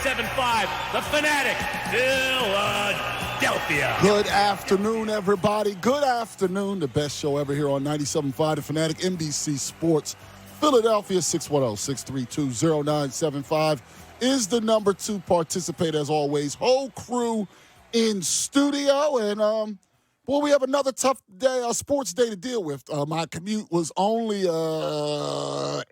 97.5, The Fanatic, Philadelphia. Good afternoon, everybody. Good afternoon. The best show ever here on 97.5, The Fanatic, NBC Sports. Philadelphia, 610-632-0975 is the number to participate, as always. Whole crew in studio. And, we have another tough day, a sports day to deal with. My commute was only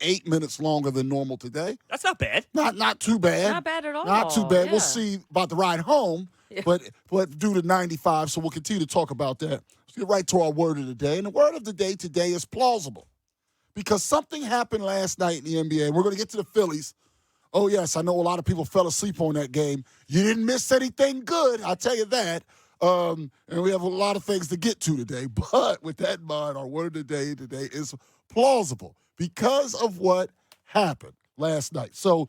8 minutes longer than normal today. That's not bad. Not too bad. Not bad at all. Not too bad. Yeah. We'll see about the ride home, but due to 95, so we'll continue to talk about that. Let's get right to our word of the day. And the word of the day today is plausible, because something happened last night in the NBA. We're going to get to the Phillies. Oh, yes, I know a lot of people fell asleep on that game. You didn't miss anything good, I'll tell you that. And we have a lot of things to get to today. But with that in mind, our word of the day today is plausible because of what happened last night. So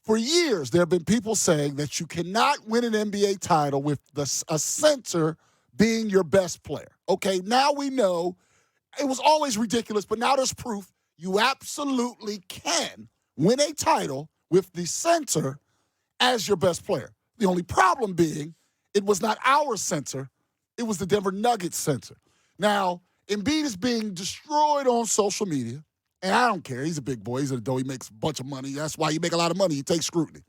for years, there have been people saying that you cannot win an NBA title with a center being your best player. Okay, now we know it was always ridiculous, but now there's proof you absolutely can win a title with the center as your best player. The only problem being it was not our center. It was the Denver Nuggets center. Now, Embiid is being destroyed on social media, and I don't care. He's a big boy. Though he makes a bunch of money. That's why you make a lot of money. You take scrutiny.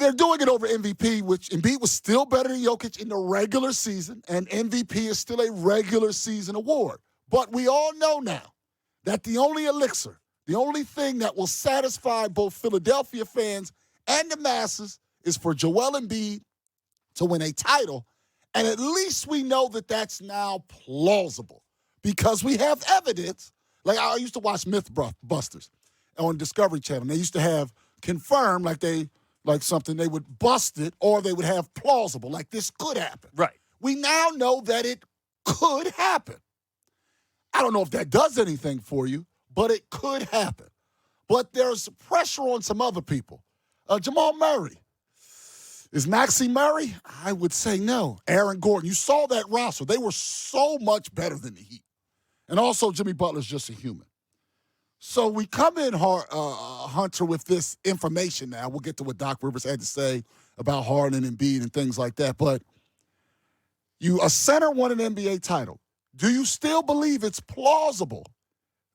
They're doing it over MVP, which Embiid was still better than Jokic in the regular season, and MVP is still a regular season award. But we all know now that the only elixir, the only thing that will satisfy both Philadelphia fans and the masses is for Joel Embiid to win a title, and at least we know that that's now plausible because we have evidence. Like, I used to watch Mythbusters on Discovery Channel. They used to have confirmed, like something, they would bust it, or they would have plausible, like this could happen. Right. We now know that it could happen. I don't know if that does anything for you, but it could happen. But there's pressure on some other people. Jamal Murray. Is Maxey Murray? I would say no. Aaron Gordon. You saw that roster. They were so much better than the Heat. And also, Jimmy Butler's just a human. So we come in, Hunter, with this information now. We'll get to what Doc Rivers had to say about Harden and Embiid and things like that. But a center won an NBA title. Do you still believe it's plausible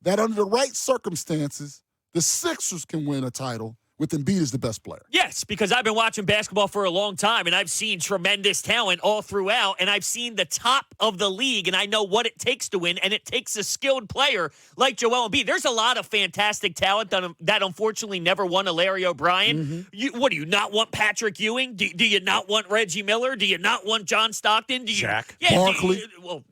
that under the right circumstances, the Sixers can win a title with Embiid as the best player? Yes, because I've been watching basketball for a long time, and I've seen tremendous talent all throughout, and I've seen the top of the league, and I know what it takes to win, and it takes a skilled player like Joel Embiid. There's a lot of fantastic talent that unfortunately never won a Larry O'Brien. Mm-hmm. What, do you not want Patrick Ewing? Do you not want Reggie Miller? Do you not want John Stockton? Shaq. Yeah, Barkley.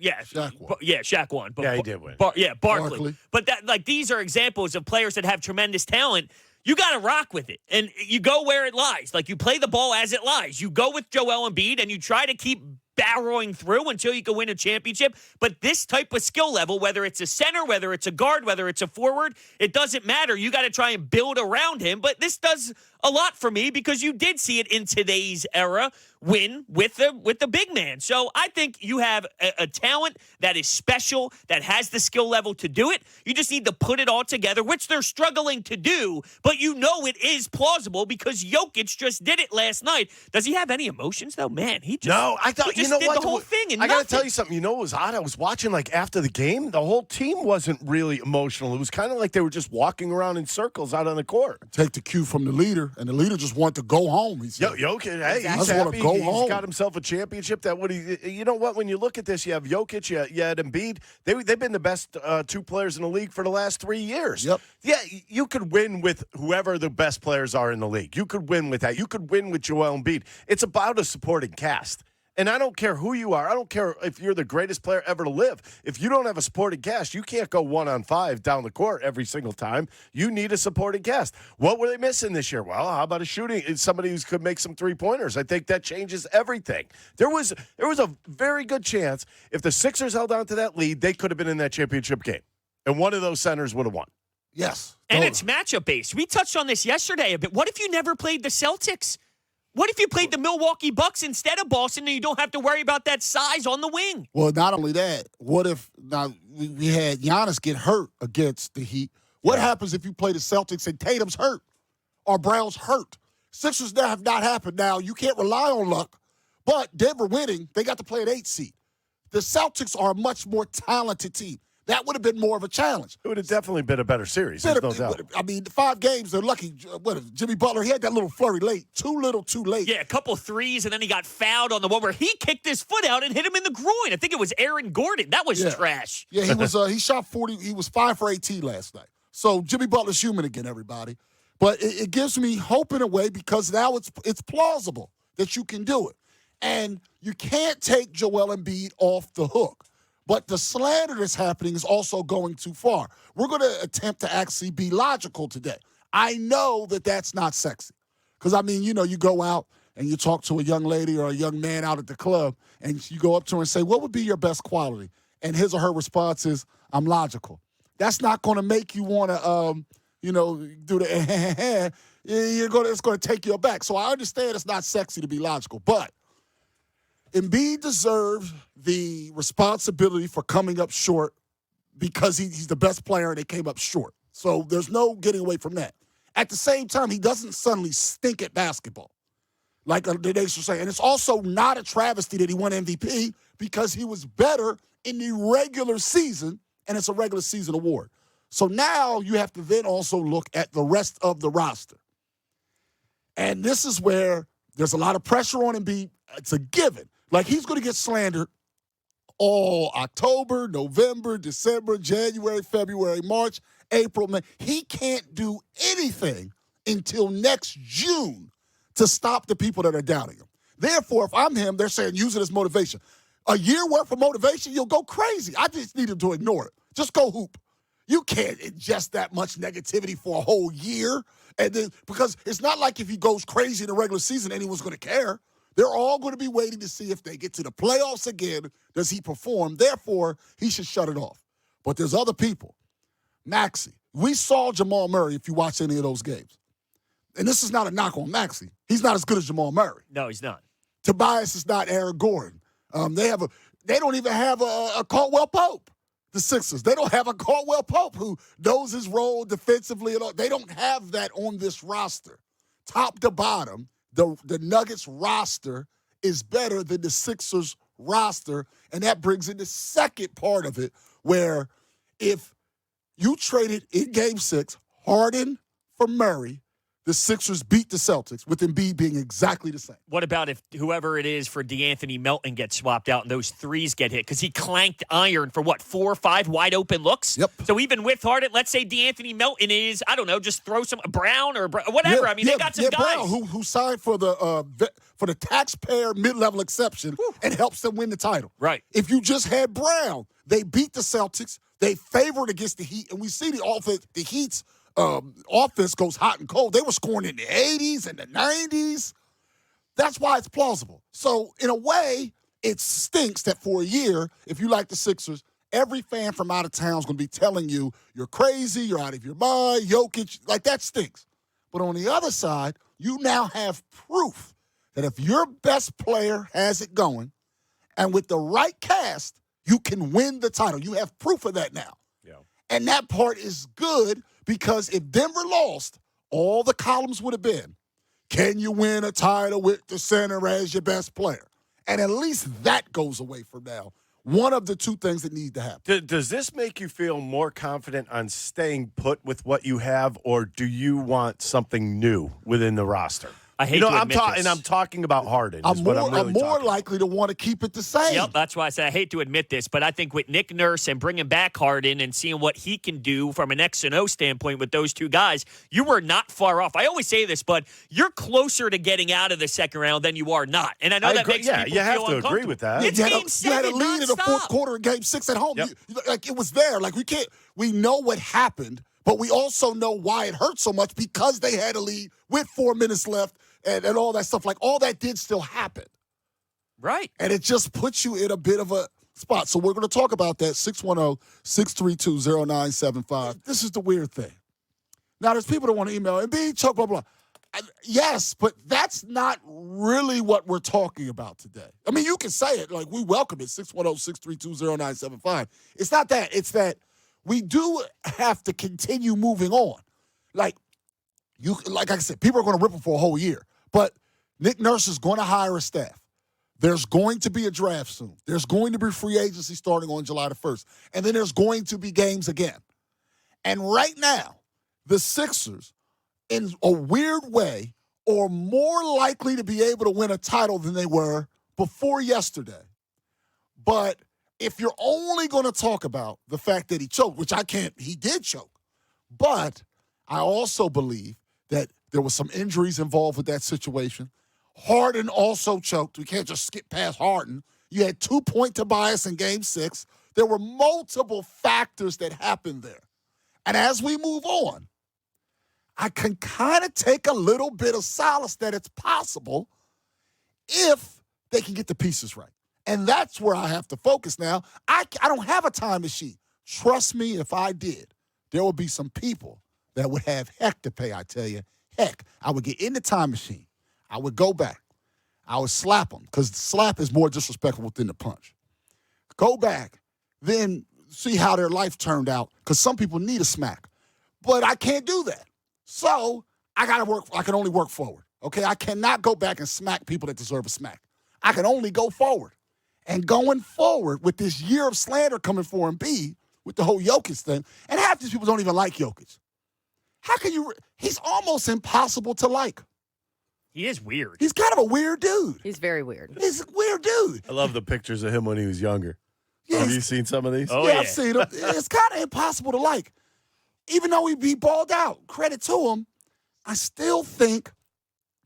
Shaq won. Shaq won. But Yeah, he did win. Barkley. But these are examples of players that have tremendous talent. You got to rock with it, and you go where it lies. Like, you play the ball as it lies. You go with Joel Embiid, and you try to keep barreling through until you can win a championship. But this type of skill level, whether it's a center, whether it's a guard, whether it's a forward, it doesn't matter. You got to try and build around him. But this does a lot for me because you did see it in today's era win with the big man. So I think you have a talent that is special, that has the skill level to do it. You just need to put it all together, which they're struggling to do, but you know it is plausible because Jokic just did it last night. Does he have any emotions, though? Man, he just, No, I thought, he just you know did what? the whole thing. And I got to nothing. tell you something. You know what was odd? I was watching, after the game, the whole team wasn't really emotional. It was kind of like they were just walking around in circles out on the court. Take the cue from the leader, and the leader just wanted to go home. He said, Jokic, hey, I he's just wanna happy. go He's home. got himself a championship. You know what? When you look at this, you have Jokic, you had Embiid. They've been the best two players in the league for the last 3 years. Yep. Yeah, you could win with whoever the best players are in the league. You could win with that. You could win with Joel Embiid. It's about a supporting cast. And I don't care who you are. I don't care if you're the greatest player ever to live. If you don't have a supporting cast, you can't go 1-on-5 down the court every single time. You need a supporting cast. What were they missing this year? Well, how about a shooting? Somebody who could make some three-pointers. I think that changes everything. There was a very good chance if the Sixers held on to that lead, they could have been in that championship game. And one of those centers would have won. yes. And it's matchup-based. We touched on this yesterday a bit. What if you never played the Celtics? What if you played the Milwaukee Bucks instead of Boston and you don't have to worry about that size on the wing? Well, not only that, what if now we had Giannis get hurt against the Heat? What happens if you play the Celtics and Tatum's hurt? or Brown's hurt. Sixers now have not happened. Now, you can't rely on luck, but Denver winning, they got to play an 8 seed. The Celtics are a much more talented team. That would have been more of a challenge. It would have definitely been a better series, there's no doubt. I mean, the 5 games, they're lucky. Jimmy Butler, he had that little flurry late. Too little, too late. Yeah, a couple threes, and then he got fouled on the one where he kicked his foot out and hit him in the groin. I think it was Aaron Gordon. That was trash. Yeah, he shot 40. He was 5 for 18 last night. So Jimmy Butler's human again, everybody. But it gives me hope in a way because now it's plausible that you can do it. And you can't take Joel Embiid off the hook. But the slander that's happening is also going too far. We're going to attempt to actually be logical today. I know that that's not sexy. Because, I mean, you go out and you talk to a young lady or a young man out at the club, and you go up to her and say, what would be your best quality? And his or her response is, I'm logical. That's not going to make you want to, do the it's going to take you aback. So I understand it's not sexy to be logical. But Embiid deserves the responsibility for coming up short because he's the best player and they came up short. So there's no getting away from that. At the same time, he doesn't suddenly stink at basketball, like the nation say. And it's also not a travesty that he won MVP because he was better in the regular season, and it's a regular season award. So now you have to then also look at the rest of the roster. And this is where there's a lot of pressure on Embiid. It's a given. Like, he's going to get slandered all October, November, December, January, February, March, April, May. He can't do anything until next June to stop the people that are doubting him. Therefore, if I'm him, they're saying use it as motivation. A year worth of motivation, you'll go crazy. I just need him to ignore it. Just go hoop. You can't ingest that much negativity for a whole year. And then, because it's not like if he goes crazy in the regular season, anyone's going to care. They're all going to be waiting to see if they get to the playoffs again, does he perform? Therefore, he should shut it off. But there's other people. Maxey. We saw Jamal Murray if you watch any of those games. And this is not a knock on Maxey. He's not as good as Jamal Murray. No, he's not. Tobias is not Aaron Gordon. They don't even have a Caldwell Pope. The Sixers. They don't have a Caldwell Pope who knows his role defensively and all. They don't have that on this roster. Top to bottom, the Nuggets roster is better than the Sixers roster, and that brings in the second part of it, where if you traded in Game 6 Harden for Murray, the Sixers beat the Celtics, with Embiid being exactly the same. What about if whoever it is for DeAnthony Melton gets swapped out and those threes get hit? Because he clanked iron for, 4 or 5 wide-open looks? Yep. So even with Harden, let's say DeAnthony Melton is, I don't know, just throw some Brown or whatever. They got some guys. Brown, who signed for the taxpayer mid-level exception and helps them win the title. Right. If you just had Brown, they beat the Celtics. They favored against the Heat, and we see the Heat's offense goes hot and cold. They were scoring in the 80s and the 90s. That's why it's plausible. So, in a way, it stinks that for a year, if you like the Sixers, every fan from out of town is going to be telling you, you're crazy, you're out of your mind, Jokic. Like, that stinks. But on the other side, you now have proof that if your best player has it going, and with the right cast, you can win the title. You have proof of that now. Yeah. And that part is good, because if Denver lost, all the columns would have been, can you win a title with the center as your best player? And at least that goes away from now. One of the two things that need to happen. Does this make you feel more confident on staying put with what you have, or do you want something new within the roster? I hate to admit this. And I'm talking about Harden. I'm more likely to want to keep it the same. Yep, that's why I said I hate to admit this, but I think with Nick Nurse and bringing back Harden and seeing what he can do from an X and O standpoint with those two guys, you were not far off. I always say this, but you're closer to getting out of the second round than you are not. And I know that makes people feel have to uncomfortable. agree with that. It's Game 7 you had a lead in the fourth quarter of Game 6 at home. Yep. It was there. Like, we know what happened, but we also know why it hurt so much, because they had a lead with 4 minutes left. And all that stuff, like, all that did still happen. Right. And it just puts you in a bit of a spot. So we're going to talk about that, 610-632-0975. This is the weird thing. Now, there's people that want to email, Embiid, Chuck, blah, blah. Yes, but that's not really what we're talking about today. I mean, you can say it. Like, we welcome it, 610-632-0975. It's not that. It's that we do have to continue moving on. Like, Like I said, people are going to rip him for a whole year. But Nick Nurse is going to hire a staff. There's going to be a draft soon. There's going to be free agency starting on July the 1st. And then there's going to be games again. And right now, the Sixers, in a weird way, are more likely to be able to win a title than they were before yesterday. But if you're only going to talk about the fact that he choked, which I can't, he did choke. But I also believe that there was some injuries involved with that situation. Harden also choked. We can't just skip past Harden. You had 2-point Tobias in Game 6. There were multiple factors that happened there. And as we move on, I can kind of take a little bit of solace that it's possible if they can get the pieces right. And that's where I have to focus now. I don't have a time machine. Trust me, if I did, there would be some people that would have heck to pay, I tell you. Heck, I would get in the time machine. I would go back. I would slap them because the slap is more disrespectful than the punch. Go back, then see how their life turned out because some people need a smack. But I can't do that. So I got to work. I can only work forward, okay? I cannot go back and smack people that deserve a smack. I can only go forward. And going forward with this year of slander coming for Embiid with the whole Jokic thing, and half these people don't even like Jokic. How can you – he's almost impossible to like. He is weird. He's kind of a weird dude. He's very weird. He's a weird dude. I love the pictures of him when he was younger. Yeah, Have you seen some of these? Oh, I've seen him. It's kind of impossible to like. Even though he balled out, credit to him, I still think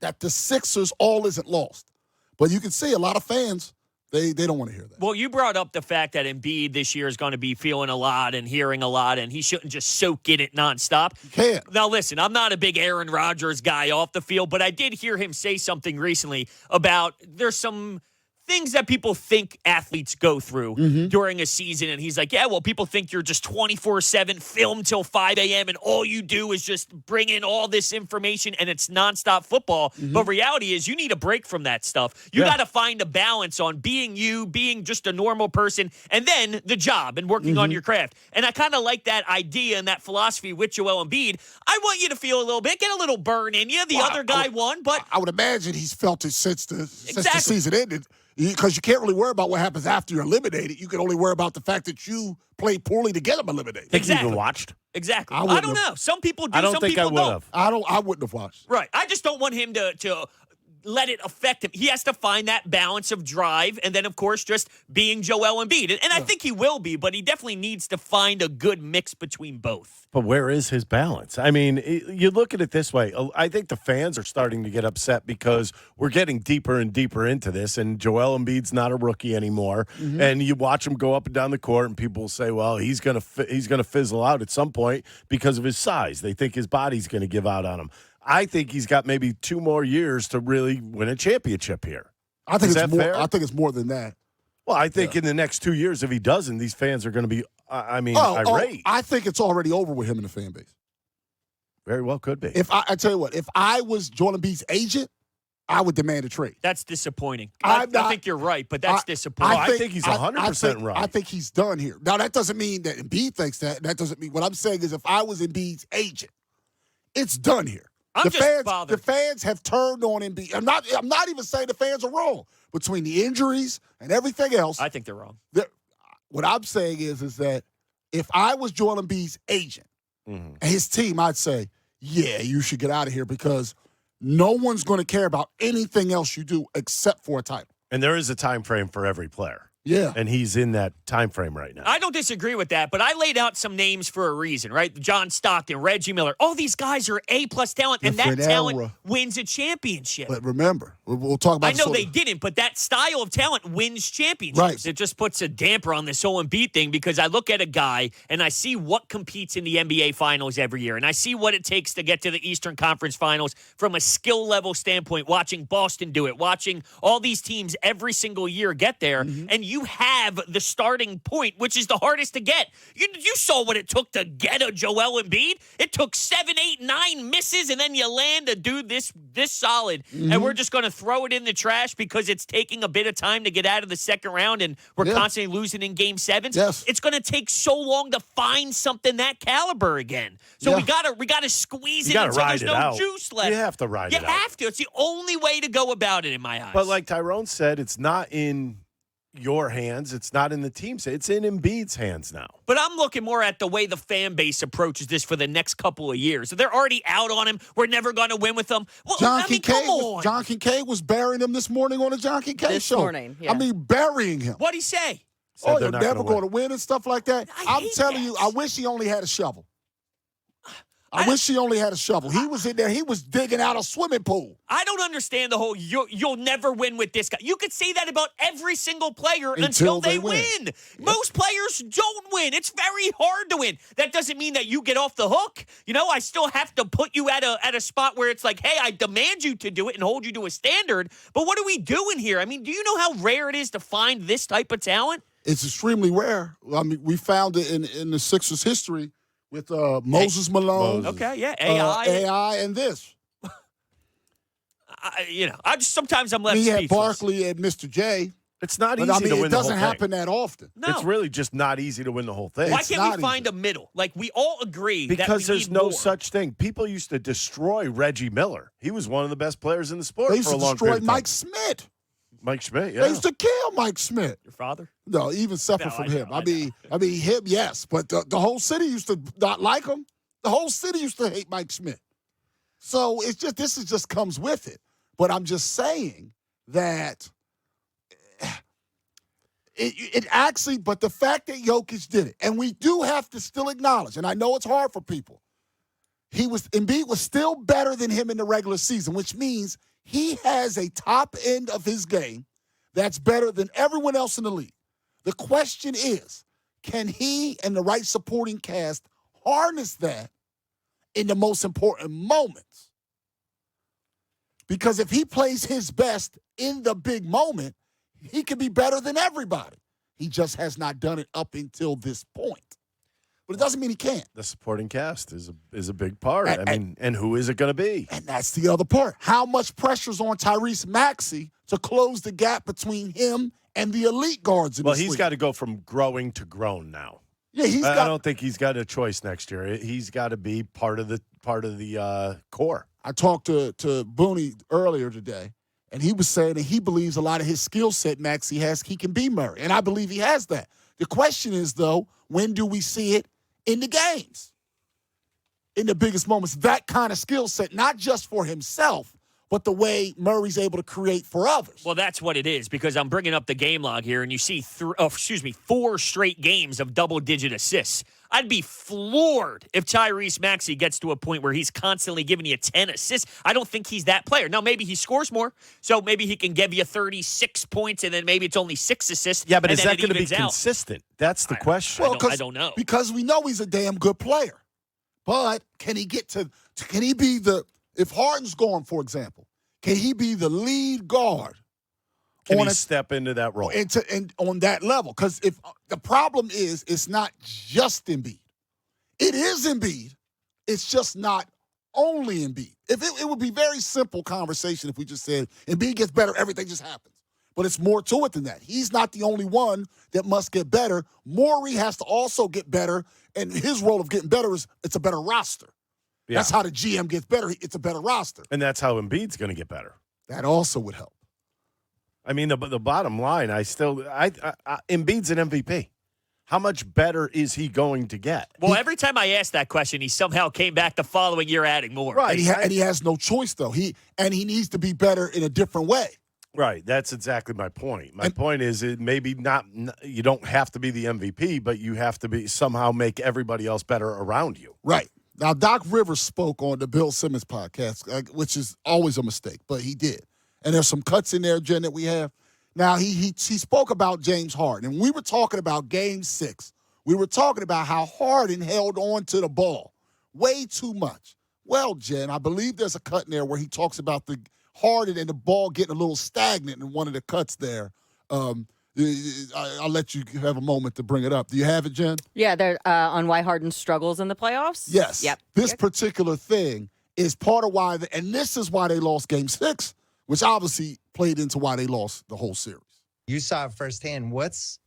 that the Sixers all isn't lost. But you can see a lot of fans, they don't want to hear that. Well, you brought up the fact that Embiid this year is going to be feeling a lot and hearing a lot, and he shouldn't just soak in it nonstop. You can't. Now, listen, I'm not a big Aaron Rodgers guy off the field, but I did hear him say something recently about there's some things that people think athletes go through during a season. And he's like, yeah, well, people think you're just 24/7, film till 5 a.m., and all you do is just bring in all this information, and it's nonstop football. But reality is you need a break from that stuff. You got to find a balance on being you, being just a normal person, and then the job and working on your craft. And I kind of like that idea and that philosophy with Joel Embiid. I want you to feel a little bit, get a little burn in you. The other guy won, but I would imagine he's felt it since the season ended. Because you can't really worry about what happens after you're eliminated. You can only worry about the fact that you played poorly to get them eliminated. Think you even watched? Exactly. I don't know. Some people do. I don't some think I people would don't. have. I wouldn't have watched. Right. I just don't want him to let it affect him. He has to find that balance of drive and then, of course, just being Joel Embiid. And I think he will be, but he definitely needs to find a good mix between both. But where is his balance? I mean, you look at it this way. I think the fans are starting to get upset because we're getting deeper and deeper into this, and Joel Embiid's not a rookie anymore. And you watch him go up and down the court, and people will say, well, he's gonna fizzle out at some point because of his size. They think his body's going to give out on him. I think he's got maybe 2 more years to really win a championship here. I think Is it's that more. fair? I think it's more than that. Well, I think in the next 2 years, if he doesn't, these fans are going to be, irate. I think it's already over with him and the fan base. Very well could be. If I tell you what, if I was Joel Embiid's agent, I would demand a trade. That's disappointing. I think you're right, but that's disappointing. I think he's 100% right. I think he's done here. Now, that doesn't mean that Embiid thinks that. That doesn't mean – what I'm saying is if I was Embiid's agent, it's done here. The fans have turned on Embiid. I'm not even saying the fans are wrong. Between the injuries and everything else. I think they're wrong. What I'm saying is that if I was Joel Embiid's agent and his team, I'd say, yeah, you should get out of here because no one's going to care about anything else you do except for a title. And there is a time frame for every player. Yeah. And he's in that time frame right now. I don't disagree with that, but I laid out some names for a reason, right? John Stockton, Reggie Miller. All these guys are A-plus talent, and that talent wins a championship. But remember, we'll talk about I know they didn't, but that style of talent wins championships. Right. It just puts a damper on this whole Embiid thing because I look at a guy and I see what competes in the NBA Finals every year, and I see what it takes to get to the Eastern Conference Finals from a skill level standpoint, watching Boston do it, watching all these teams every single year get there, and you have the starting point, which is the hardest to get. You saw what it took to get a Joel Embiid. It took 7, 8, 9 misses, and then you land a dude this solid, and we're just going to throw it in the trash because it's taking a bit of time to get out of the second round, and we're constantly losing in Game 7s. Yes. It's going to take so long to find something that caliber again. So we gotta squeeze it until there's no juice left. You have to ride it out. You have to. It's the only way to go about it in my eyes. But like Tyrone said, it's not in your hands. It's not in the team's hands. It's in Embiid's hands now. But I'm looking more at the way the fan base approaches this for the next couple of years. They're already out on him. We're never going to win with them. Well, John come on. John Kincaid was burying him this morning on the John Kincaid show. This morning, yeah. I mean, burying him. What'd he say? Oh, you're never going to win and stuff like that. I'm telling you, I wish he only had a shovel. I wish he only had a shovel. He was in there. He was digging out a swimming pool. I don't understand the whole you'll never win with this guy. You could say that about every single player until they win. Yep. Most players don't win. It's very hard to win. That doesn't mean that you get off the hook. I still have to put you at a spot where it's like, hey, I demand you to do it and hold you to a standard. But what are we doing here? I mean, do you know how rare it is to find this type of talent? It's extremely rare. I mean, we found it in the Sixers' history with Moses Malone. Okay, yeah, AI and this. Sometimes I'm left He had speechless. Barkley and Mr. J. It's not easy But I mean, to win it the whole doesn't thing. happen that often. No. It's really just not easy to win the whole thing. Why It's can't we not find easy. a middle? Like, we all agree that Because we there's need no more. such thing. People used to destroy Reggie Miller. He was one of the best players in the sport They used for a to long destroy period of time. Mike Smith. Mike Schmidt, yeah. They used to kill Mike Smith. Your father? No, even separate from him. I mean, him, yes, but the whole city used to not like him. The whole city used to hate Mike Smith. So it's just this is just comes with it. But I'm just saying that it actually. But the fact that Jokic did it, and we do have to still acknowledge, and I know it's hard for people. Embiid was still better than him in the regular season, which means he has a top end of his game that's better than everyone else in the league. The question is, can he and the right supporting cast harness that in the most important moments? Because if he plays his best in the big moment, he can be better than everybody. He just has not done it up until this point. But it doesn't mean he can't. The supporting cast is a big part. And who is it going to be? And that's the other part. How much pressure's on Tyrese Maxey to close the gap between him and the elite guards in this He's league? got to go from growing to grown now. Yeah, I don't think he's got a choice next year. He's got to be part of the core. I talked to Booney earlier today, and he was saying that he believes a lot of his skill set Maxey has, he can be Murray. And I believe he has that. The question is, though, when do we see it in the games? In the biggest moments, that kind of skill set, not just for himself, but the way Murray's able to create for others. Well, that's what it is, because I'm bringing up the game log here, and you see 4 straight games of double-digit assists. I'd be floored if Tyrese Maxey gets to a point where he's constantly giving you 10 assists. I don't think he's that player. Now, maybe he scores more, so maybe he can give you 36 points, and then maybe it's only 6 assists. Yeah, but and is then that going to be evens out. consistent? That's the question. I don't know. Because we know he's a damn good player. But can he be if Harden's gone, for example, can he be the lead guard? Can he step into that role? And on that level? Because if the problem is, it's not just Embiid. It is Embiid. It's just not only Embiid. If it would be very simple conversation if we just said Embiid gets better, everything just happens. But it's more to it than that. He's not the only one that must get better. Morey has to also get better, and his role of getting better is it's a better roster. Yeah. That's how the GM gets better. It's a better roster. And that's how Embiid's going to get better. That also would help. I mean, the bottom line, Embiid's an MVP. How much better is he going to get? Well, every time I asked that question, he somehow came back the following year adding more. Right. And he has no choice, though. He needs to be better in a different way. Right. That's exactly my point. My point is it maybe not you don't have to be the MVP, but you have to somehow make everybody else better around you. Right. Now, Doc Rivers spoke on the Bill Simmons podcast, which is always a mistake, but he did. And there's some cuts in there, Jen, that we have. Now, he spoke about James Harden, and we were talking about Game 6. We were talking about how Harden held on to the ball way too much. Well, Jen, I believe there's a cut in there where he talks about the Harden and the ball getting a little stagnant in one of the cuts there. I'll let you have a moment to bring it up. Do you have it, Jen? Yeah, they're on why Harden struggles in the playoffs. Yes. Yep. This particular thing is part of why, and this is why they lost Game 6, which obviously played into why they lost the whole series. You saw it firsthand. What's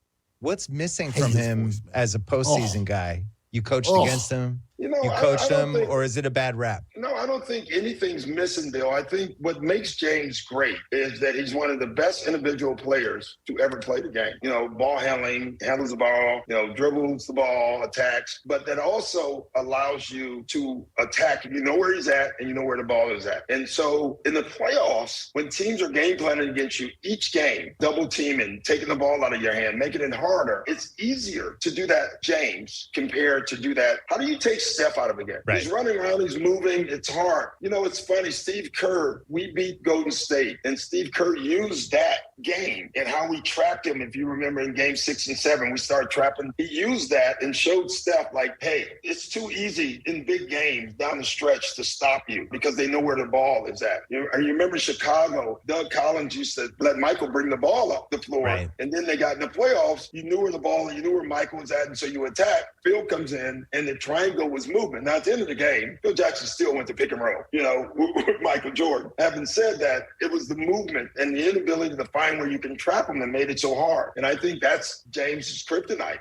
missing from him as a postseason guy? You coached against him. You know, You I coached don't him, think- or is it a bad rap? No, I don't think anything's missing, Bill. I think what makes James great is that he's one of the best individual players to ever play the game. You know, ball handling, handles the ball, dribbles the ball, attacks, but that also allows you to attack. You know where he's at and you know where the ball is at. And so in the playoffs, when teams are game planning against you each game, double teaming, taking the ball out of your hand, making it harder, it's easier to do that, James, compared to do that. How do you take Steph out of a game? Right. He's running around, he's moving, it's hard. You know, it's funny, Steve Kerr, we beat Golden State, and Steve Kerr used that game and how we trapped him. If you remember in game 6 and 7, we started trapping. He used that and showed Steph like, hey, it's too easy in big games down the stretch to stop you because they know where the ball is at. You remember Chicago, Doug Collins used to let Michael bring the ball up the floor. Right. And then they got in the playoffs, you knew where the ball, you knew where Michael was at, and so you attack. Phil comes in, and the triangle was moving. Now, at the end of the game, Phil Jackson still went to pick and roll, with Michael Jordan. Having said that, it was the movement and the inability to find where you can trap him that made it so hard. And I think that's James's kryptonite,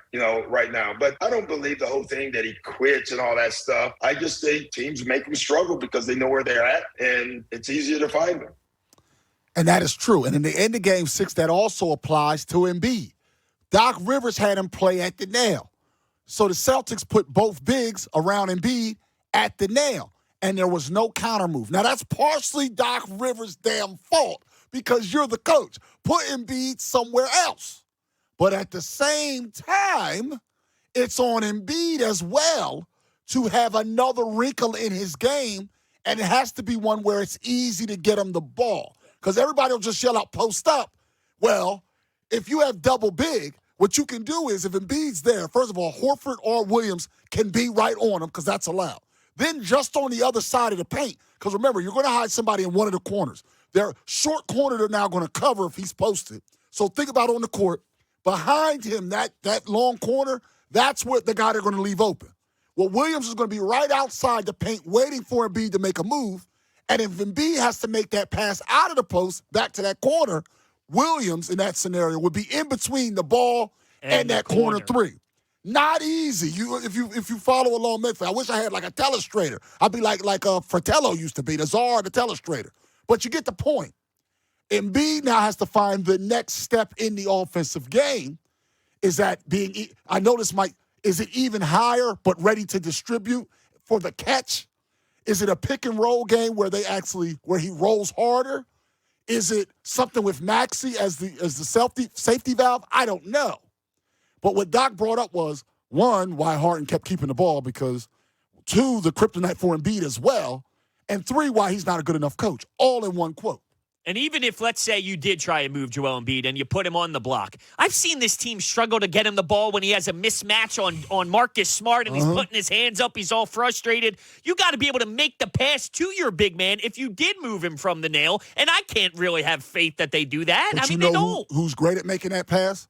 right now. But I don't believe the whole thing that he quits and all that stuff. I just think teams make him struggle because they know where they're at, and it's easier to find them. And that is true. And in the end of Game 6, that also applies to Embiid. Doc Rivers had him play at the nail. So the Celtics put both bigs around Embiid at the nail, and there was no counter move. Now, that's partially Doc Rivers' damn fault because you're the coach. Put Embiid somewhere else. But at the same time, it's on Embiid as well to have another wrinkle in his game, and it has to be one where it's easy to get him the ball because everybody will just yell out post up. Well, if you have double big, what you can do is if Embiid's there, first of all, Horford or Williams can be right on him because that's allowed. Then just on the other side of the paint, because remember, you're going to hide somebody in one of the corners. Their short corner they're now going to cover if he's posted. So think about on the court. Behind him, that long corner, that's what the guy they're going to leave open. Well, Williams is going to be right outside the paint waiting for Embiid to make a move. And if Embiid has to make that pass out of the post back to that corner, Williams in that scenario would be in between the ball and that corner three. Not easy. If you follow along Memphis, I wish I had like a telestrator. I'd be like Fratello used to be, the czar of the telestrator. But you get the point. Embiid now has to find the next step in the offensive game. Is that being, I know this might, is it even higher but ready to distribute for the catch? Is it a pick and roll game where he rolls harder? Is it something with Maxey as the safety valve? I don't know. But what Doc brought up was, one, why Harden kept keeping the ball because, two, the kryptonite for Embiid as well, and three, why he's not a good enough coach, all in one quote. And even if, let's say, you did try and move Joel Embiid and you put him on the block, I've seen this team struggle to get him the ball when he has a mismatch on Marcus Smart and he's putting his hands up. He's all frustrated. You got to be able to make the pass to your big man if you did move him from the nail. And I can't really have faith that they do that. But I mean, they don't. Who's great at making that pass?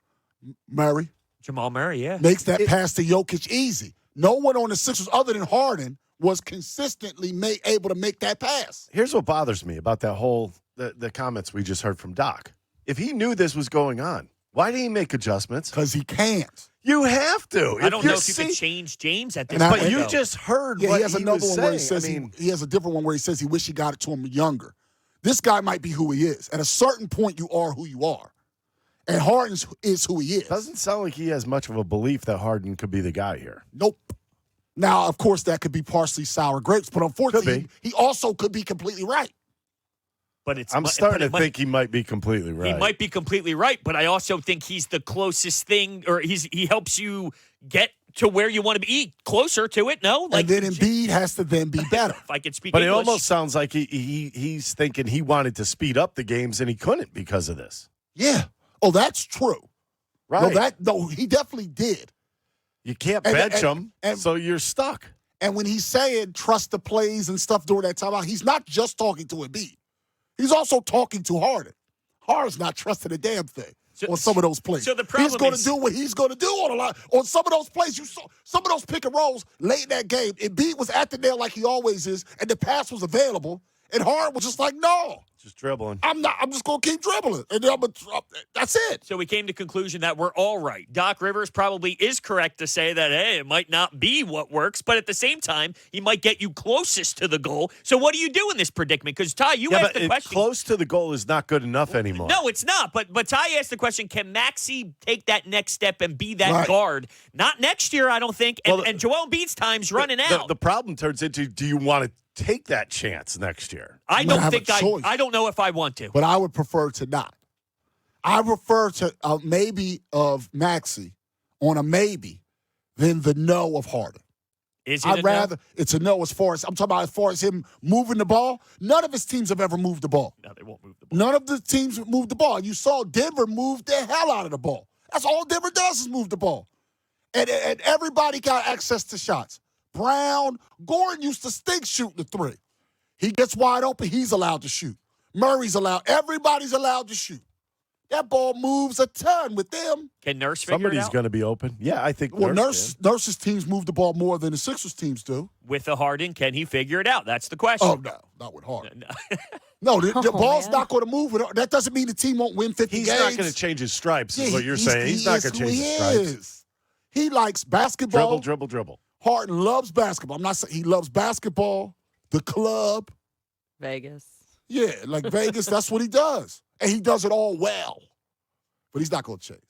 Murray. Jamal Murray, yeah. Makes that pass to Jokic easy. No one on the Sixers other than Harden was consistently able to make that pass. Here's what bothers me about that whole the comments we just heard from Doc. If he knew this was going on, why did he make adjustments? Because he can't. You have to. I don't know if you could change James at this And point. But you though. just heard Yeah, what he has another was one saying. where he says he has a different one where he says he wish he got it to him younger. This guy might be who he is. At a certain point, you are who you are. And Harden is who he is. Doesn't sound like he has much of a belief that Harden could be the guy here. Nope. Now, of course, that could be partially sour grapes, but unfortunately, he also could be completely right. But I'm starting to think he might be completely right. He might be completely right, but I also think he's the closest thing, or he helps you get to where you want to be, closer to it. No, And then Embiid has to then be better. If I could speak But English. it almost sounds like he's thinking he wanted to speed up the games and he couldn't because of this. Yeah. Oh, that's true. Right. No, he definitely did. You can't And- bench and- him, so you're stuck. And when he's saying trust the plays and stuff during that timeout, he's not just talking to Embiid. He's also talking to Harden. Harden's not trusting a damn thing. on some of those plays. So the he's problem going to is- do what he's going to do on a lot. On some of those plays, you saw some of those pick and rolls late in that game. Embiid was at the nail like he always is, and the pass was available. And Harden was just like, no. Just dribbling. I'm just going to keep dribbling. And then that's it. So we came to conclusion that we're all right. Doc Rivers probably is correct to say that, hey, it might not be what works, but at the same time, he might get you closest to the goal. So what do you do in this predicament? Because, Ty, you asked the question. Close to the goal is not good enough anymore. No, it's not. But Ty asked the question, can Maxey take that next step and be that guard? Not next year, I don't think. And Joel Embiid's time's running out. The problem turns into, do you want to take that chance next year? I don't know if I want to. But I would prefer to not. I prefer to maybe of Maxey on a maybe than the no of Harden. I'd rather it's a no as far as I'm talking about as far as him moving the ball. None of his teams have ever moved the ball. No, they won't move the ball. None of the teams moved the ball. You saw Denver move the hell out of the ball. That's all Denver does is move the ball. And everybody got access to shots. Brown, Gordon used to stink shooting the three. He gets wide open, he's allowed to shoot. Murray's allowed. Everybody's allowed to shoot. That ball moves a ton with them. Can Nurse figure it Somebody's out? going to be open. Yeah, I think Nurse's teams move the ball more than the Sixers teams do. With the Harden, can he figure it out? That's the question. Oh, no, not with Harden. No, the ball's not going to move. That doesn't mean the team won't win 50 games. He's not going to change his stripes, is what you're saying. He's not going to change his stripes. He likes basketball. Dribble. Harden loves basketball. I'm not saying he loves basketball, the club. Vegas. Yeah, like Vegas, that's what he does. And he does it all well. But he's not going to chase.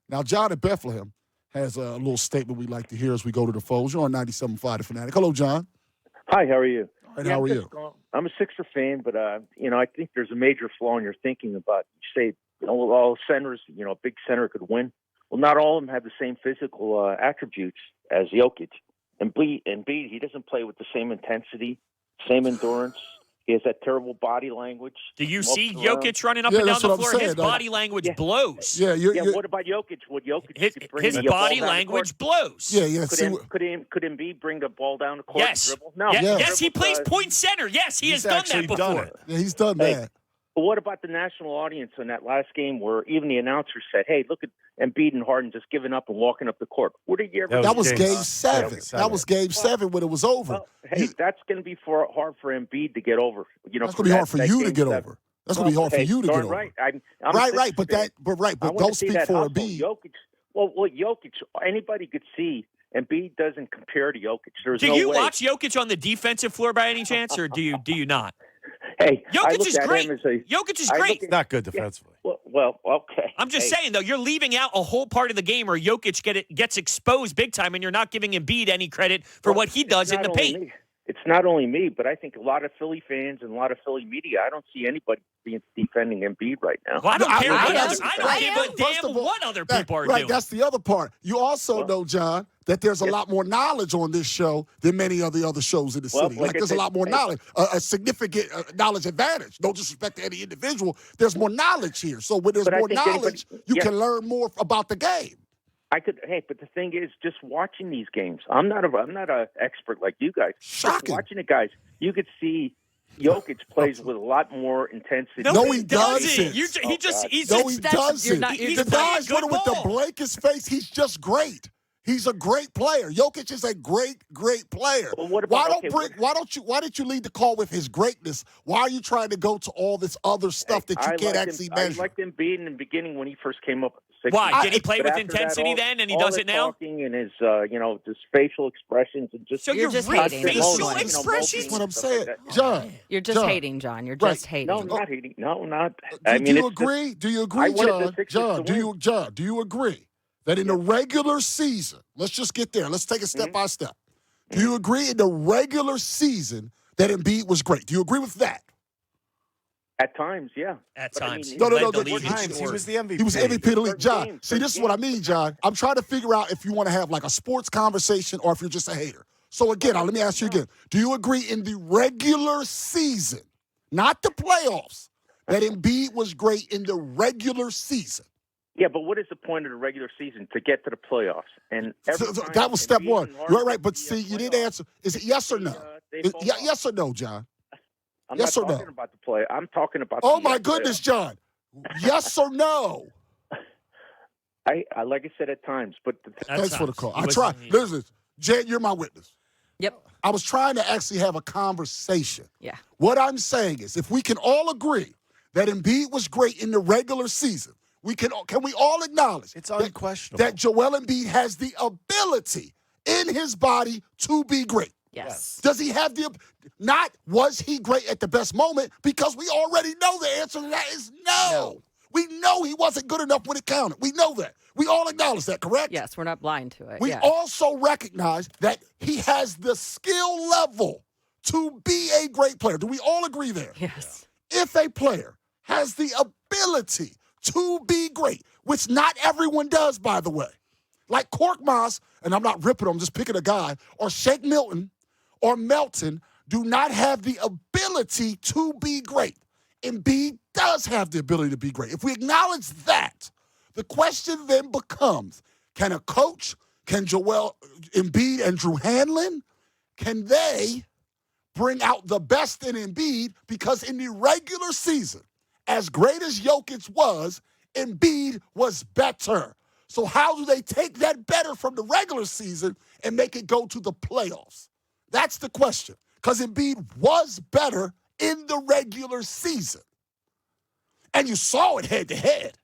Now, John at Bethlehem has a little statement we'd like to hear as we go to the Foes. You're on 97.5 The Fanatic. Hello, John. Hi, how are you? All right, how are you? I'm a Sixer fan, but, I think there's a major flaw in your thinking about, you say, all centers, a big center could win. Well, not all of them have the same physical attributes as Jokic. And Embiid, he doesn't play with the same intensity, same endurance. He has that terrible body language. Do you see Jokic running up and down the floor? His body language blows. Yeah, what about Jokic? Would Jokic his body language blows? Yeah. Could Embiid bring the ball down the court and dribble? No. Yes, he plays point center. Yes, he has done that before. Yeah, he's done that. But what about the national audience in that last game where even the announcer said, hey, look at Embiid and Harden just giving up and walking up the court? What did you ever That was game 7. That was game 7 when it was over. Well, hey, that's going to be hard for Embiid to get over. That's going to be hard for you to get over. That's going to be hard for you to get over. Right. But don't speak for Embiid. Jokic, anybody could see Embiid doesn't compare to Jokic. Do you watch Jokic on the defensive floor by any chance, or do you not? Hey, Jokic is great. Jokic is great. He's not good defensively. Well, okay. I'm just saying, though, you're leaving out a whole part of the game where Jokic gets exposed big time, and you're not giving Embiid any credit for what he does in the paint. It's not only me, but I think a lot of Philly fans and a lot of Philly media, I don't see anybody defending Embiid right now. Well, I don't care. I don't give First a of damn all, what other people are right, doing. that's the other part. You also know, John, that there's a lot more knowledge on this show than many of the other shows in the city. Like there's a lot more knowledge, a significant knowledge advantage. No disrespect to any individual. There's more knowledge here. So when there's more knowledge, you can learn more about the game. But the thing is, just watching these games, I'm not a expert like you guys. Shocking. Just watching it, guys, you could see Jokic plays with a lot more intensity. No, he doesn't. He doesn't. He's the guy's running with the blankest face. He's just great. He's a great player. Jokic is a great player. Well, what about, why did you lead the call with his greatness? Why are you trying to go to all this other stuff that you can't actually measure? I liked Embiid in the beginning when he first came up. Why? Did he play with intensity then, and he does it now? Talking and his, his facial expressions and just. So you're just hating hating. facial Hold on. expressions. That's what I'm saying, John. You're just hating, John. You're just hating. No, not hating. No, not. Do you agree? Do you agree, John? Do you agree that in the regular season, let's just get there. Let's take it step by step. Do you agree in the regular season that Embiid was great? Do you agree with that? At times, yeah. At times. No. He was the MVP. He was MVP of the league. John, see, this is what I mean, John. I'm trying to figure out if you want to have like a sports conversation or if you're just a hater. So again, let me ask you again. Do you agree in the regular season, not the playoffs, that Embiid was great in the regular season? Yeah, but what is the point of the regular season? To get to the playoffs. And that was step one. You're right, but see, you didn't answer. Is it yes or no? Yes or no, John? I'm not talking about the play. I'm talking about. Oh my goodness, John! Yes or no? I like I said at times, but Thanks for the call. I tried. Listen, Jed, you're my witness. Yep. I was trying to actually have a conversation. Yeah. What I'm saying is, if we can all agree that Embiid was great in the regular season, can we all acknowledge It's unquestionable. that Joel Embiid has the ability in his body to be great? Yes. Does he have was he great at the best moment? Because we already know the answer to that is no. We know he wasn't good enough when it counted. We know that. We all acknowledge that, correct? Yes, we're not blind to it. We also recognize that he has the skill level to be a great player. Do we all agree there? Yes. If a player has the ability to be great, which not everyone does, by the way, like Korkmaz, and I'm not ripping him, I'm just picking a guy, or Shake Milton or Melton do not have the ability to be great. Embiid does have the ability to be great. If we acknowledge that, the question then becomes, can a coach, can Joel Embiid and Drew Hanlon, can they bring out the best in Embiid? Because in the regular season, as great as Jokic was, Embiid was better. So how do they take that better from the regular season and make it go to the playoffs? That's the question. Because Embiid was better in the regular season. And you saw it head-to-head.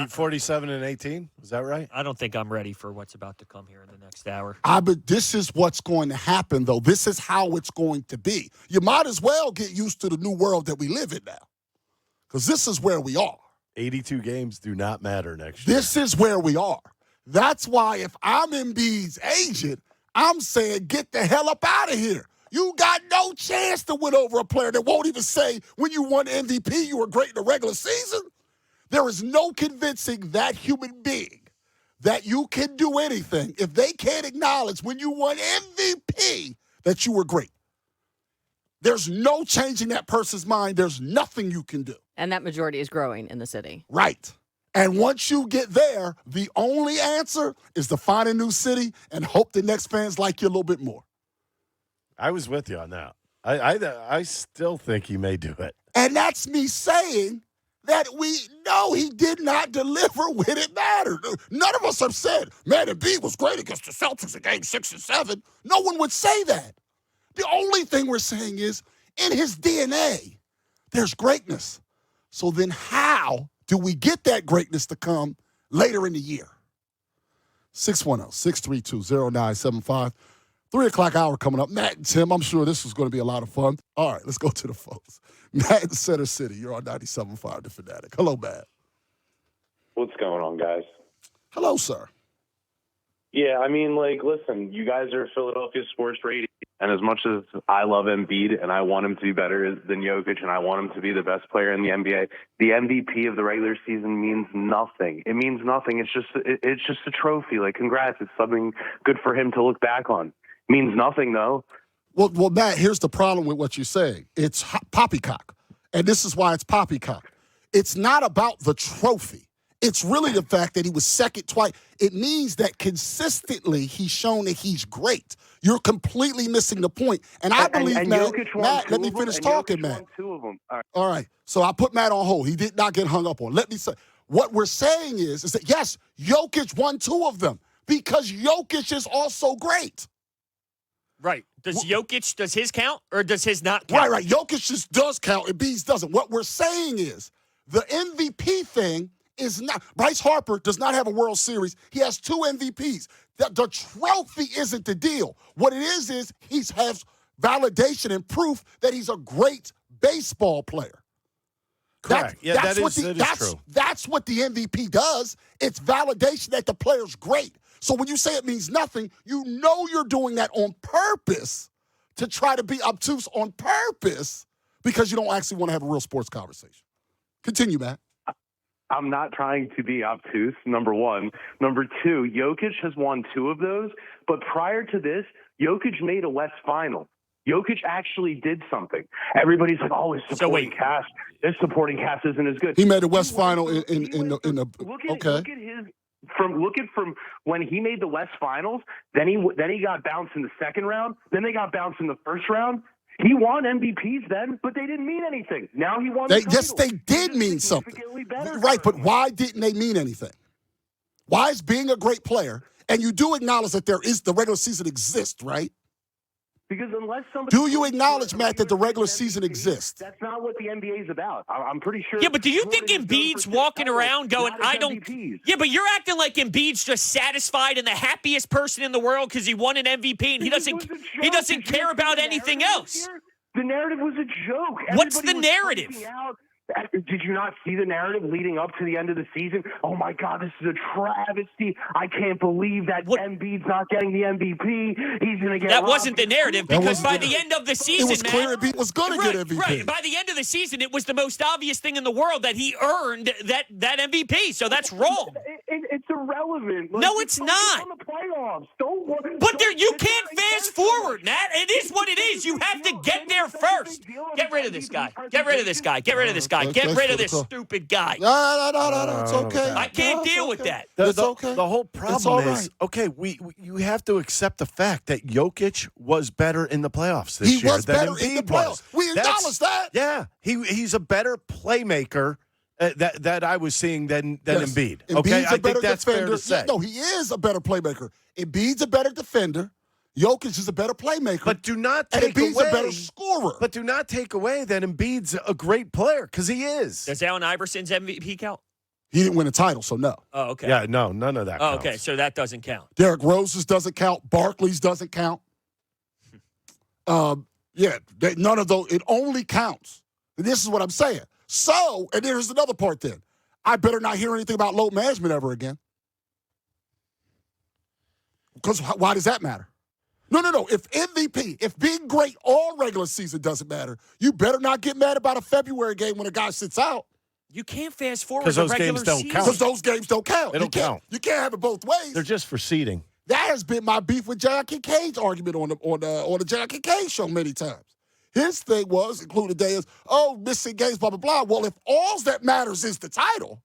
47 and 18? Is that right? I don't think I'm ready for what's about to come here in the next hour. But this is what's going to happen, though. This is how it's going to be. You might as well get used to the new world that we live in now. Because this is where we are. 82 games do not matter next year. This is where we are. That's why if I'm Embiid's agent, I'm saying get the hell up out of here. You got no chance to win over a player that won't even say when you won MVP you were great in the regular season. There is no convincing that human being that you can do anything if they can't acknowledge when you won MVP that you were great. There's no changing that person's mind. There's nothing you can do. And that majority is growing in the city. Right. And once you get there, the only answer is to find a new city and hope the next fans like you a little bit more. I was with you on that. I still think he may do it. And that's me saying that we know he did not deliver when it mattered. None of us have said, man, Embiid was great against the Celtics in game 6 and 7. No one would say that. The only thing we're saying is, in his DNA, there's greatness. So then how do we get that greatness to come later in the year? 610-632-0975. 3 o'clock hour coming up. Matt and Tim, I'm sure this is going to be a lot of fun. All right, let's go to the phones. Matt in Center City, you're on 97.5 The Fanatic. Hello, Matt. What's going on, guys? Hello, sir. Yeah, I mean, listen, you guys are Philadelphia sports radio, and as much as I love Embiid and I want him to be better than Jokic and I want him to be the best player in the NBA, the MVP of the regular season means nothing. It means nothing. It's just a trophy. Congrats. It's something good for him to look back on. It means nothing, though. Well, Matt, here's the problem with what you're saying. It's poppycock, and this is why it's poppycock. It's not about the trophy. It's really the fact that he was second twice. It means that consistently he's shown that he's great. You're completely missing the point. And I believe, Matt, let me finish talking, Matt. All right. So I put Matt on hold. He did not get hung up on. Let me say, what we're saying is that, yes, Jokic won 2 of them because Jokic is also great. Right. Does his count or does his not count? Right. Jokic just does count and Embiid doesn't. What we're saying is the MVP thing is not – Bryce Harper does not have a World Series. He has 2 MVPs. The trophy isn't the deal. What it is he has validation and proof that he's a great baseball player. Correct. That is true. That's what the MVP does. It's validation that the player's great. So when you say it means nothing, you know you're doing that on purpose to try to be obtuse on purpose because you don't actually want to have a real sports conversation. Continue, Matt. I'm not trying to be obtuse, number one. Number two, Jokic has won 2 of those, but prior to this, Jokic made a West Final. Jokic actually did something. Everybody's like, oh, his supporting cast. His supporting cast isn't as good. He made a West Final in the okay. Look at from when he made the West Finals, then he got bounced in the second round, then they got bounced in the first round. He won MVPs then, but they didn't mean anything. Now he won the title. Yes, they did mean something. Right, but why didn't they mean anything? Why is being a great player, and you do acknowledge that the regular season exists, right? Because unless somebody... Do you acknowledge, Matt, that the regular season exists? That's not what the NBA is about. I'm pretty sure... Yeah, but do you think Embiid's walking around going, I don't... MVPs. Yeah, but you're acting like Embiid's just satisfied and the happiest person in the world because he won an MVP and he doesn't care about anything else. The narrative was a joke. What's the Everybody was narrative? freaking out. Did you not see the narrative leading up to the end of the season? Oh, my God, this is a travesty. I can't believe that Embiid's not getting the MVP. He's going to get... That wasn't the narrative because by the end of the season, it was clear Embiid was going to get MVP. Right. By the end of the season, it was the most obvious thing in the world that he earned that MVP. So that's wrong. It's irrelevant. Like, No, it's not. On the playoffs. But you can't fast forward, Matt. It is what it is. You have to get there first. Get rid of this guy. Get rid of this guy. Get rid of this guy. Get rid of this stupid guy. No, it's okay. I can't deal with that. It's okay. The whole problem is, okay, you have to accept the fact that Jokic was better in the playoffs this year. He was than better Embiid in the playoffs. We acknowledge that. Yeah, he's a better playmaker that I was seeing than Embiid. Okay, Embiid's a better that's defender. fair to say. Yeah, no, he is a better playmaker. Embiid's a better defender. Jokic is a better playmaker. But do not and take Embiid's away, a better scorer. But do not take away that Embiid's a great player, because he is. Does Allen Iverson's MVP count? He didn't win a title, so no. Oh, okay. Yeah, no, none of that Oh, counts. okay, so that doesn't count. Derrick Rose's doesn't count. Barkley's doesn't count. None of those. It only counts. And this is what I'm saying. So, and there's another part then. I better not hear anything about load management ever again. Because why does that matter? No. If MVP, if being great all regular season doesn't matter, you better not get mad about a February game when a guy sits out. You can't fast forward Because the those regular games don't season. count. Because those games don't count. They don't count. You can't have it both ways. They're just for seeding. That has been my beef with John Kincaid's argument on the John Kincaid show many times. His thing was, including today, is, missing games, blah, blah, blah. Well, if all that matters is the title,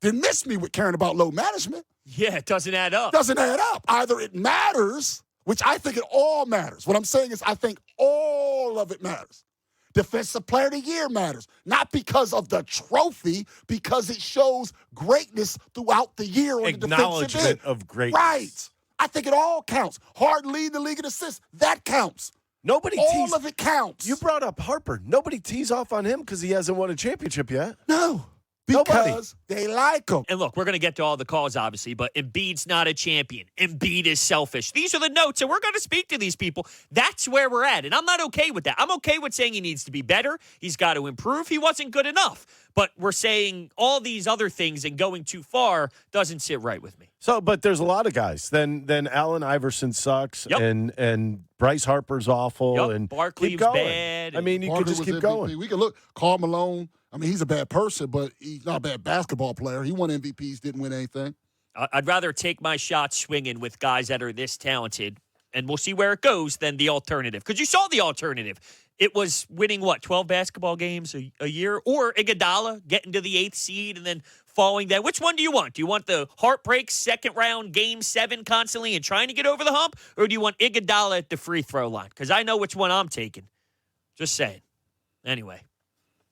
then miss me with caring about load management. Yeah, it doesn't add up. Doesn't add up. Either it matters, which I think it all matters. What I'm saying is I think all of it matters. Defensive Player of the Year matters. Not because of the trophy, because it shows greatness throughout the year on the defensive end. Acknowledgement of greatness. Right. I think it all counts. Harden leading the league in assists. That counts. All of it counts. You brought up Harper. Nobody tees off on him because he hasn't won a championship yet. No. Because they like him. And look, we're going to get to all the calls, obviously, but Embiid's not a champion. Embiid is selfish. These are the notes, and we're going to speak to these people. That's where we're at, and I'm not okay with that. I'm okay with saying he needs to be better. He's got to improve. He wasn't good enough. But we're saying all these other things and going too far doesn't sit right with me. So, but there's a lot of guys. Then Allen Iverson sucks, Yep. and Bryce Harper's awful, Yep. and Barkley's keep going. bad. I mean, you Barkley could just was keep MVP. going. We can look. Karl Malone. I mean, he's a bad person, but he's not a bad basketball player. He won MVPs, didn't win anything. I'd rather take my shot swinging with guys that are this talented, and we'll see where it goes, than the alternative. Because you saw the alternative. It was winning, 12 basketball games a year? Or Iguodala getting to the 8th seed and then falling down. Which one do you want? Do you want the heartbreak second round, game 7 constantly and trying to get over the hump? Or do you want Iguodala at the free throw line? Because I know which one I'm taking. Just saying. Anyway,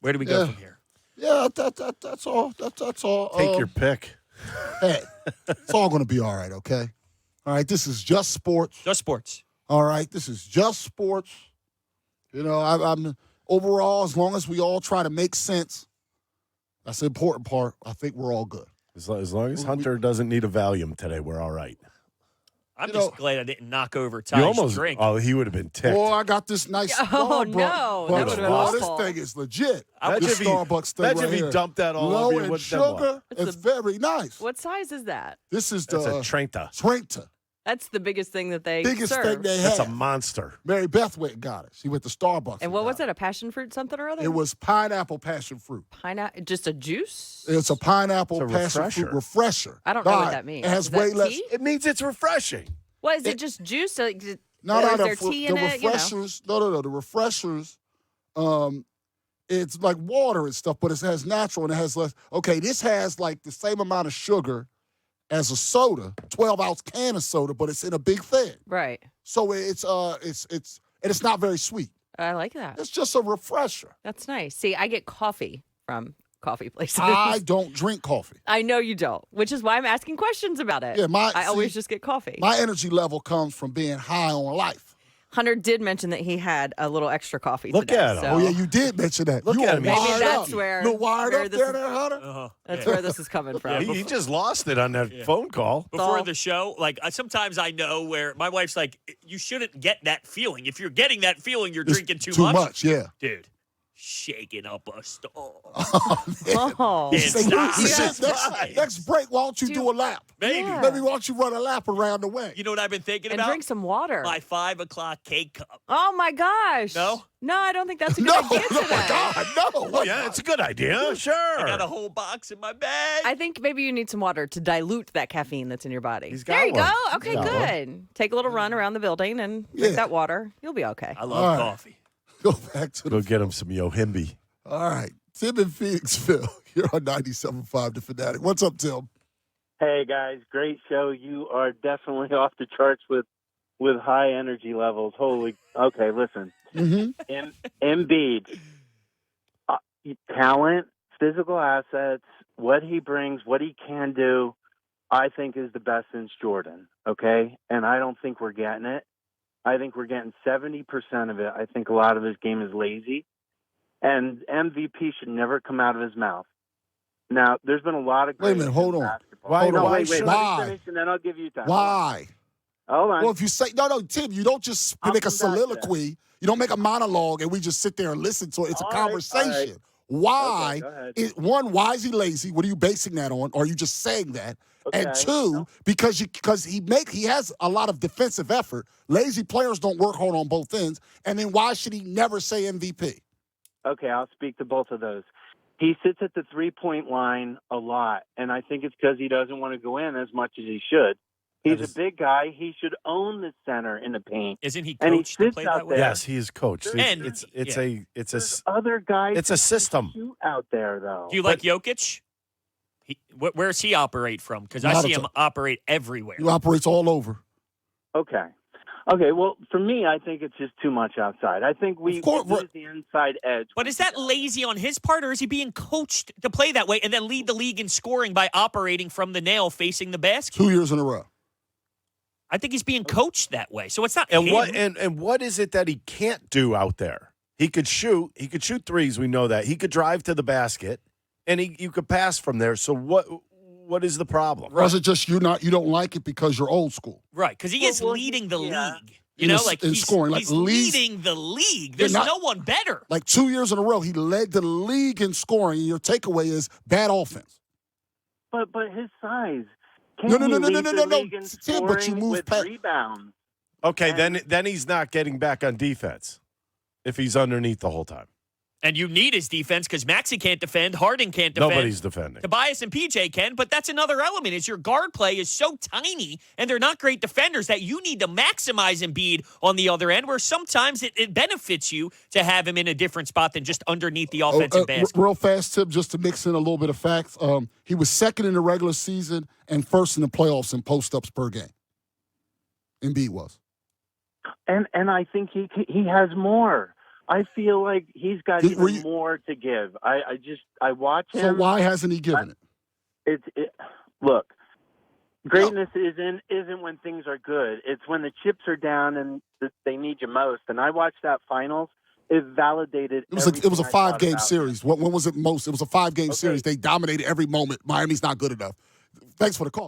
where do we go from here? Yeah, that's all. That's all. Take your pick. Hey, it's all going to be all right, okay? All right, this is just sports. Just sports. All right, this is just sports. You know, I'm overall, as long as we all try to make sense, that's the important part. I think we're all good. As long as Hunter doesn't need a Valium today, we're all right. I'm just glad I didn't knock over Ty's drink. Oh, he would have been ticked. Boy, I got this nice Starbucks. no, that would've been awful. This thing is legit. Imagine This if he- Starbucks thing imagine right if he here. dumped that all Low over you. in What- then what? sugar. It's very nice. What size is that? This is That's the a Trenta. Trenta. That's the biggest thing that they Biggest serve. thing they That's have. a monster. Mary Beth went and got it. She went to Starbucks. And what was got it? A passion fruit something or other? It was pineapple passion fruit. Pineapple, just a juice? It's a pineapple It's a passion fruit refresher. refresher. I don't know what God, that means. It has Is way that less. tea? It means it's refreshing. What, is it just juice? Like, No, is no, there tea in the it? You know? refreshers. No. The refreshers. It's like water and stuff, but it has natural and it has less. Okay, this has like the same amount of sugar as a soda, 12-ounce can of soda, but it's in a big thing. Right. So it's not very sweet. I like that. It's just a refresher. That's nice. See, I get coffee from coffee places. I don't drink coffee. I know you don't, which is why I'm asking questions about it. Yeah, I always just get coffee. My energy level comes from being high on life. Hunter did mention that he had a little extra coffee Look today. at him. So Oh, yeah, you did mention that. Look you at are him. maybe wired that's up. where, You're wired where up this there, is, there, Hunter. that's where this is coming from. He just lost it on that phone call. Before all- the show, like sometimes I know where my wife's like, you shouldn't get that feeling. If you're getting that feeling, you're It's drinking too much. much. Yeah. Dude, shaking up a storm. Oh, It's Say, not- next break, why don't you do a lap? Maybe. Yeah. Maybe why don't you run a lap around the way? You know what I've been thinking and about? drink some water. My 5 o'clock cake cup. Oh my gosh. No? No, I don't think that's a good No, idea oh today. my God, no. Oh, yeah, it's a good idea. Sure. I got a whole box in my bag. I think maybe you need some water to dilute that caffeine that's in your body. He's got there you one. go. Okay, He's got good. Take a little run around the building and drink that water. You'll be okay. I love All right. coffee. Go back to Go the. get him some Yohimbi. All right. Tim in Phoenixville. You're on 97.5 The Fanatic. What's up, Tim? Hey guys, great show. You are definitely off the charts with high energy levels. Holy, okay, listen. Mm-hmm. Embiid, talent, physical assets, what he brings, what he can do, I think is the best since Jordan. Okay, and I don't think we're getting it. I think we're getting 70% of it. I think a lot of his game is lazy, and MVP should never come out of his mouth. Now, there's been a lot of Wait a great minute, hold on. basketball. Why- No, why wait, should- let why? me finish, and then I'll give you time. Why? Hold on. Well, if you say, no, Tim, you don't just I'll make a come back to soliloquy. You don't make a monologue and we just sit there and listen to it. It's a All right, conversation. all right. Why? Okay, go ahead. Why is he lazy? What are you basing that on? Or are you just saying that? And Okay. two, because he has a lot of defensive effort. Lazy players don't work hard on both ends. And then why should he never say MVP? Okay, I'll speak to both of those. He sits at the three-point line a lot, and I think it's because he doesn't want to go in as much as he should. He's a big guy. He should own the center in the paint. Isn't he And he coached to sits play out that way? there. Yes, he is coached. And- There's other guys. It's a system. Shoot out there though. Do you like Jokic? Where's he operate from? Because I Not see at him all. operate everywhere. He operates all over. Okay. Okay. Well, for me, I think it's just too much outside. I think we Of course, lose the inside edge. But is that lazy on his part, or is he being coached to play that way and then lead the league in scoring by operating from the nail facing the basket? 2 years in a row. I think he's being coached that way. So it's not And him. what is it that he can't do out there? He could shoot. He could shoot threes. We know that. He could drive to the basket, and you could pass from there. So what is the problem? Or is it just you don't like it because you're old school? Right, because he is leading the yeah. league. You know, like in he's, scoring, like he's leads- leading the league. There's not- no one better. Like 2 years in a row, he led the league in scoring, and your takeaway is bad offense. But his size. No, Can't he lead the league in Tim, but you scoring move with past. rebounds. Okay, then he's not getting back on defense if he's underneath the whole time. And you need his defense because Maxey can't defend, Harden can't defend. Nobody's defending. Tobias and PJ can, but that's another element is your guard play is so tiny and they're not great defenders that you need to maximize Embiid on the other end, where sometimes it benefits you to have him in a different spot than just underneath the offensive basket. Real fast tip, just to mix in a little bit of facts. He was second in the regular season and first in the playoffs in post-ups per game. Embiid was. And I think he has more. I feel like he's got even more to give. I watch him. So why hasn't he given it? Look, greatness isn't when things are good. It's when the chips are down and they need you most. And I watched that finals. It validated. It was a everything I thought 5-game about series. When was it most? It was a 5-game series. They dominated every moment. Miami's not good enough. Thanks for the call.